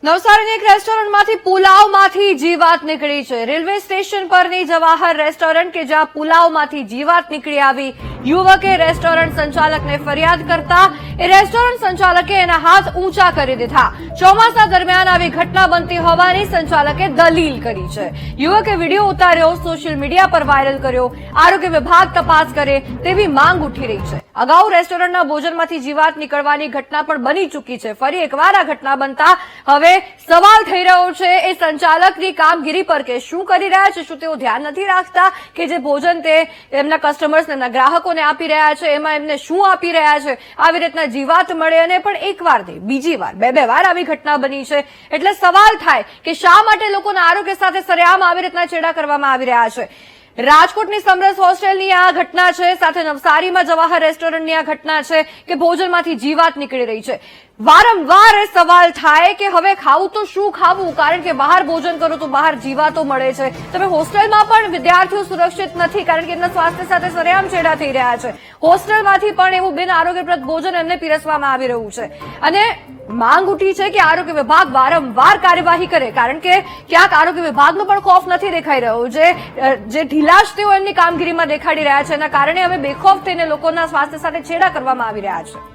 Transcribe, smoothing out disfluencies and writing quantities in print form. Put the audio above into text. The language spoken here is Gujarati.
નવસારીની એક રેસ્ટોરન્ટમાંથી પુલાવમાંથી જીવાત નીકળી છે। રેલવે સ્ટેશન પરની જવાહર રેસ્ટોરન્ટ કે જ્યાં પુલાવમાંથી જીવાત નીકળી આવી યુવકે રેસ્ટોરન્ટ સંચાલકને ફરિયાદ કરતા એ રેસ્ટોરન્ટ સંચાલકે એના હાથ ઊંચા કરી દીધા। ચોમાસા દરમિયાન આવી ઘટના બનતી હોવાની સંચાલકે દલીલ કરી છે। યુવકે વિડીયો ઉતાર્યો, સોશિયલ મીડિયા પર વાયરલ કર્યો। આરોગ્ય વિભાગ તપાસ કરે તેવી માંગ ઉઠી રહી છે। અગાઉ રેસ્ટોરન્ટના ભોજનમાંથી જીવાત નીકળવાની ઘટના પણ બની ચૂકી છે। ફરી એકવાર આ ઘટના બનતા હવે સવાલ થઈ રહ્યો છે એ સંચાલકની કામગીરી પર કે શું કરી રહ્યા છે, શું તેઓ ધ્યાન નથી રાખતા કે જે ભોજન તે એમના કસ્ટમર્સને, એમના ગ્રાહકોને આપી રહ્યા છે એમાં એમને શું આપી રહ્યા છે। આવી રીતના જીવાત મળે અને પણ એકવાર નહીં, બીજી વાર, બે વાર આવી ઘટના બની છે। એટલે સવાલ થાય કે શા માટે લોકોના આરોગ્ય સાથે સરેઆમ આવી રીતના છેડા કરવામાં આવી રહ્યા છે। રાજકોટની સમરસ હોસ્ટેલની આ ઘટના છે, સાથે નવસારીમાં જવાહર રેસ્ટોરન્ટની આ ઘટના છે કે ભોજનમાંથી જીવાત નીકળી રહી છે। વારંવાર એ સવાલ થાય કે હવે ખાવું તો શું ખાવું, કારણ કે બહાર ભોજન કરો તો બહાર જીવાતો મળે છે। તમે હોસ્ટેલમાં પણ વિદ્યાર્થીઓ સુરક્ષિત નથી, કારણ કે એમના સ્વાસ્થ્ય સાથે સરેઆમ છેડા થઈ રહ્યા છે। હોસ્ટેલમાંથી પણ એવું બિન આરોગ્યપ્રદ ભોજન એમને પીરસવામાં આવી રહ્યું છે અને માંગ ઉઠી છે કે આરોગ્ય વિભાગ વારંવાર કાર્યવાહી કરે, કારણ કે ક્યાંક આરોગ્ય વિભાગનો પણ ખોફ નથી દેખાઈ રહ્યો। જે ઢીલાશ તેઓ એમની કામગીરીમાં દેખાડી રહ્યા છે એના કારણે હવે બેખોફ થઈને લોકોના સ્વાસ્થ્ય સાથે છેડા કરવામાં આવી રહ્યા છે।